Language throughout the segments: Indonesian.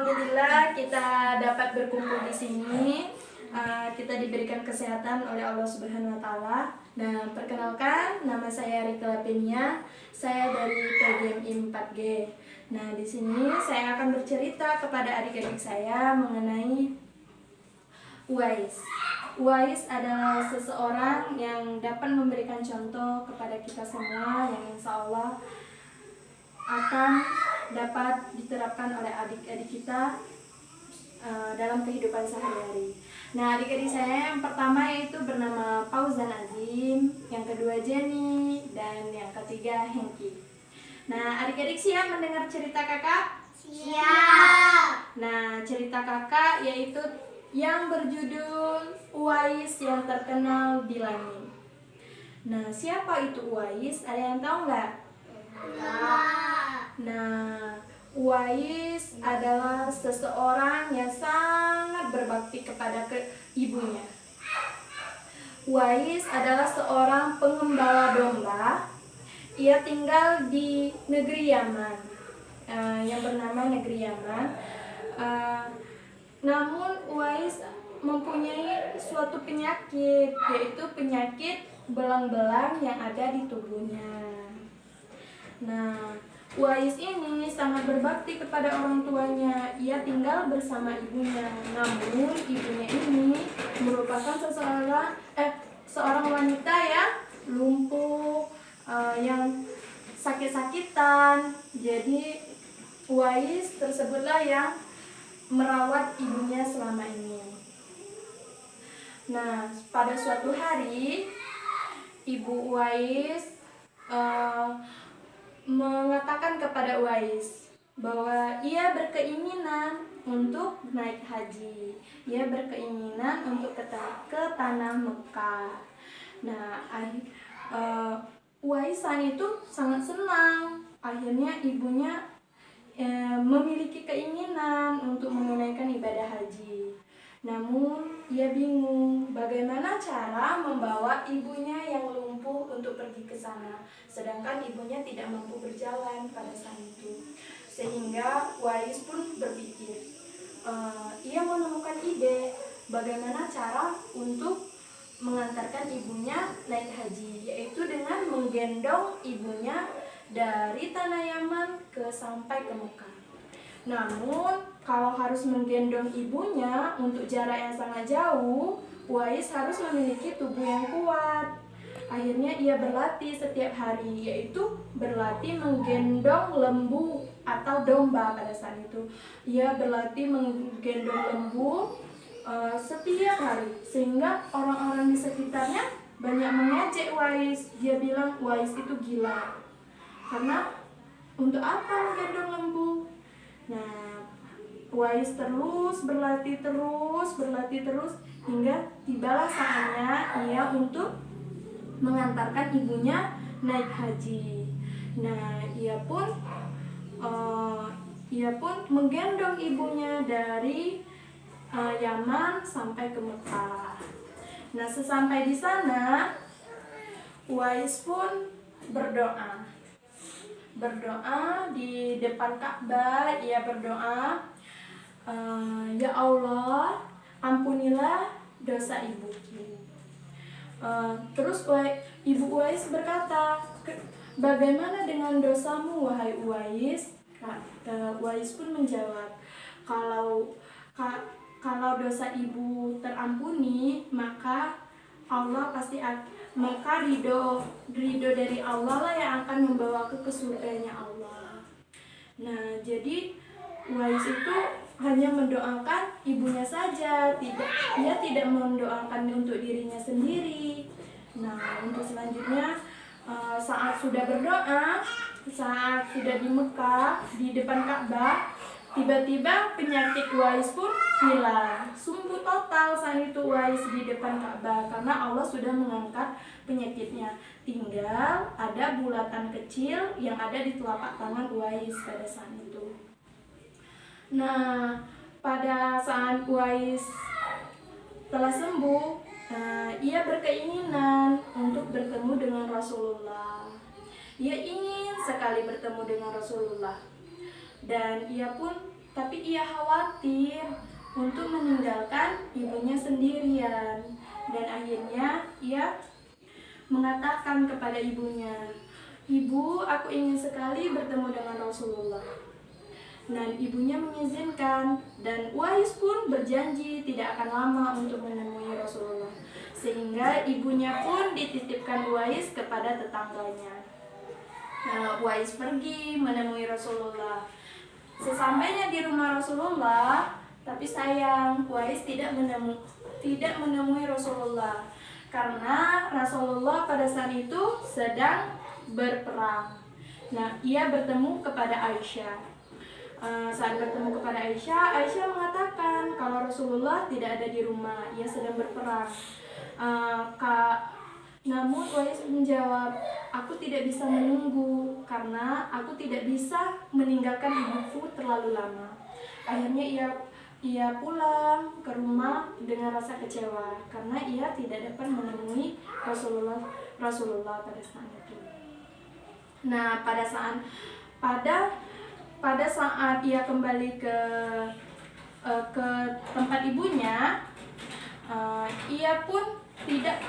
Alhamdulillah kita dapat berkumpul di sini. Kita diberikan kesehatan oleh Allah Subhanahu wa taala. Nah, perkenalkan, nama saya Rika Lapenia. Saya dari PGMI 4G. Nah, di sini saya akan bercerita kepada adik-adik saya mengenai Uwais. Uwais adalah seseorang yang dapat memberikan contoh kepada kita semua yang insya Allah akan dapat diterapkan oleh adik-adik kita dalam kehidupan sehari-hari. Nah, adik-adik saya yang pertama yaitu bernama Fauzan Azim, yang kedua Jenny, dan yang ketiga Hengki. Nah, adik-adik siap mendengar cerita kakak? Siap. Nah, cerita kakak yaitu yang berjudul Uwais yang terkenal di langit. Nah, siapa itu Uwais? Ada yang tahu nggak? Nah, Uwais adalah seseorang yang sangat berbakti kepada ibunya. Uwais adalah seorang pengembala domba. Ia tinggal di negeri Yaman, yang bernama negeri Yaman. Namun Uwais mempunyai suatu penyakit, yaitu penyakit belang-belang yang ada di tubuhnya. Nah, Uwais ini sangat berbakti kepada orang tuanya. Ia tinggal bersama ibunya. Namun ibunya ini merupakan seorang wanita yang lumpuh, yang sakit-sakitan. Jadi Uwais tersebutlah yang merawat ibunya selama ini. Nah, pada suatu hari ibu Uwais mengatakan kepada Uwais bahwa ia berkeinginan untuk naik haji. Ia berkeinginan untuk ke tanah Mekah. Nah, Uwais saat itu sangat senang. Akhirnya ibunya memiliki keinginan untuk menunaikan ibadah haji. Namun ia bingung bagaimana cara membawa ibunya yang lumpuh untuk pergi ke sana, sedangkan ibunya tidak mampu berjalan pada saat itu. Sehingga Uwais pun berpikir, ia menemukan ide bagaimana cara untuk mengantarkan ibunya naik haji, yaitu dengan menggendong ibunya dari tanah Yaman sampai ke Mekah. Namun kalau harus menggendong ibunya untuk jarak yang sangat jauh, Uwais harus memiliki tubuh yang kuat. Akhirnya ia berlatih setiap hari, yaitu berlatih menggendong lembu atau domba pada saat itu. Ia berlatih menggendong lembu setiap hari, sehingga orang-orang di sekitarnya banyak mengejek Uwais. Dia bilang Uwais itu gila. Karena untuk apa menggendong lembu? Nah, Uwais terus berlatih hingga tibalah saatnya ia untuk mengantarkan ibunya naik haji. Nah, ia pun menggendong ibunya dari Yaman sampai ke Mekah. Nah, sesampai di sana, Uwais pun berdoa di depan Ka'bah. Ia berdoa, ya Allah, ampunilah dosa ibuku. Terus ibu Uwais berkata, bagaimana dengan dosamu wahai Uwais? Uwais pun menjawab, kalau dosa ibu terampuni, maka Allah pasti maka ridho dari Allah lah yang akan membawaku ke surganya Allah. Nah, jadi Uwais itu hanya mendoakan ibunya saja, ia tidak mendoakan untuk dirinya sendiri. Nah, untuk selanjutnya saat sudah berdoa, saat sudah di Mekah di depan Ka'bah, tiba-tiba penyakit Uwais pun hilang. Sembuh total saat itu Uwais di depan Ka'bah karena Allah sudah mengangkat penyakitnya. Tinggal ada bulatan kecil yang ada di telapak tangan Uwais pada saat itu. Nah, pada saat Uwais telah sembuh, ia berkeinginan untuk bertemu dengan Rasulullah. Ia ingin sekali bertemu dengan Rasulullah. Dan ia pun tapi ia khawatir untuk meninggalkan ibunya sendirian. Dan akhirnya ia mengatakan kepada ibunya, "Ibu, aku ingin sekali bertemu dengan Rasulullah." Dan ibunya mengizinkan, dan Uwais pun berjanji tidak akan lama untuk menemui Rasulullah. Sehingga ibunya pun dititipkan Uwais kepada tetangganya. Nah, Uwais pergi menemui Rasulullah. Sesampainya di rumah Rasulullah, tapi sayang Uwais tidak menemui Rasulullah karena Rasulullah pada saat itu sedang berperang. Nah, ia bertemu kepada Aisyah. Saat bertemu kepada Aisyah, Aisyah mengatakan kalau Rasulullah tidak ada di rumah, ia sedang berperang. Namun Uwais menjawab, "Aku tidak bisa menunggu karena aku tidak bisa meninggalkan ibuku terlalu lama." Akhirnya ia pulang ke rumah dengan rasa kecewa karena ia tidak dapat menemui Rasulullah pada saat itu. Nah, pada saat ia kembali ke tempat ibunya, ia pun tidak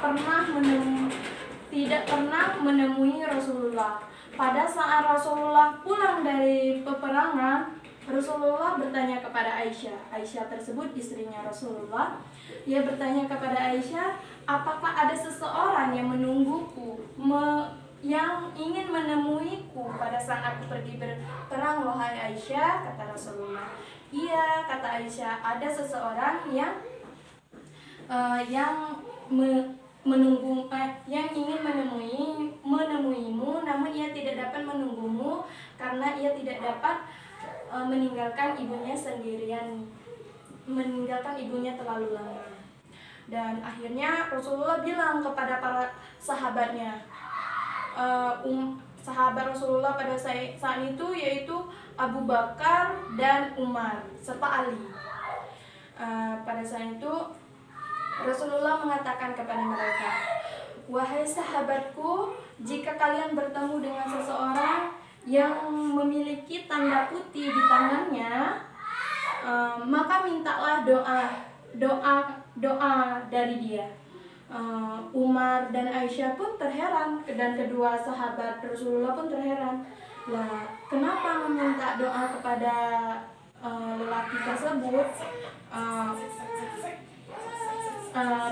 pernah menemui Rasulullah. Pada saat Rasulullah pulang dari peperangan, Rasulullah bertanya kepada Aisyah. Aisyah tersebut istrinya Rasulullah. Ia bertanya kepada Aisyah, "Apakah ada seseorang yang menungguku, yang ingin menemuiku pada saat aku pergi berperang, wahai Aisyah?" Kata Rasulullah. "Iya," kata Aisyah, "ada seseorang yang ingin menemuimu, namun ia tidak dapat menunggumu karena ia tidak dapat meninggalkan ibunya terlalu lama." Dan akhirnya Rasulullah bilang kepada para sahabatnya, sahabat Rasulullah pada saat itu yaitu Abu Bakar dan Umar serta Ali. Pada saat itu Rasulullah mengatakan kepada mereka, "Wahai sahabatku, jika kalian bertemu dengan seseorang yang memiliki tanda putih di tangannya, maka mintalah doa dari dia." Umar dan Aisyah pun terheran, dan kedua sahabat Rasulullah pun terheran. Lah, kenapa meminta doa kepada lelaki tersebut?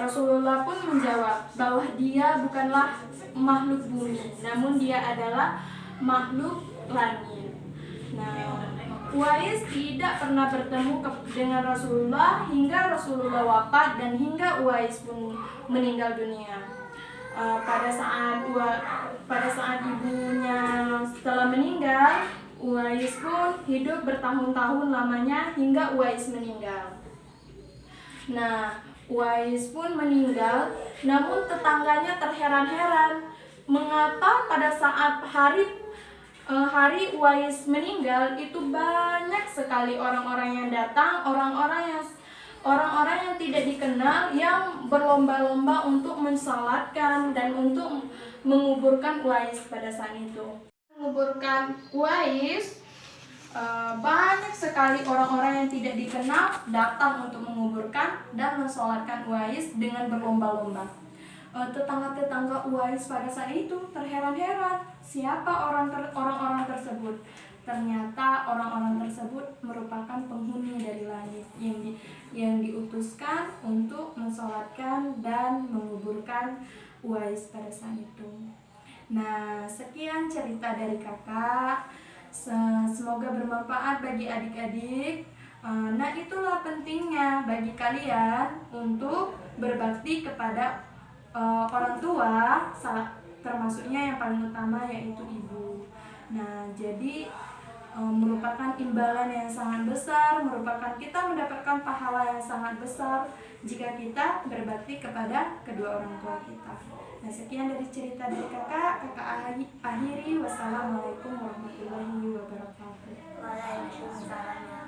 Rasulullah pun menjawab bahwa dia bukanlah makhluk bumi, namun dia adalah makhluk langit. Nah, Uwais tidak pernah bertemu dengan Rasulullah hingga Rasulullah wafat dan hingga Uwais pun meninggal dunia. Pada saat ibunya setelah meninggal, Uwais pun hidup bertahun-tahun lamanya hingga Uwais meninggal. Nah, Uwais pun meninggal, namun tetangganya terheran-heran mengapa pada saat hari Uwais meninggal itu banyak sekali orang-orang yang datang, orang-orang yang tidak dikenal yang berlomba-lomba untuk mensalatkan dan untuk menguburkan Uwais pada saat itu. Menguburkan Uwais, banyak sekali orang-orang yang tidak dikenal datang untuk menguburkan dan mensalatkan Uwais dengan berlomba-lomba. Tetangga-tetangga Uwais pada saat itu terheran-heran, siapa orang-orang tersebut? Ternyata orang-orang tersebut merupakan penghuni dari langit yang diutuskan untuk mensalatkan dan menguburkan Uwais pada saat itu. Nah, sekian cerita dari kakak. Semoga bermanfaat bagi adik-adik. Nah, itulah pentingnya bagi kalian untuk berbakti kepada orang tua, termasuknya yang paling utama yaitu ibu. Nah, jadi merupakan imbalan yang sangat besar, merupakan kita mendapatkan pahala yang sangat besar jika kita berbakti kepada kedua orang tua kita. Nah, sekian dari cerita dari kakak akhiri. Wassalamualaikum warahmatullahi wabarakatuh. Waalaikumsalam.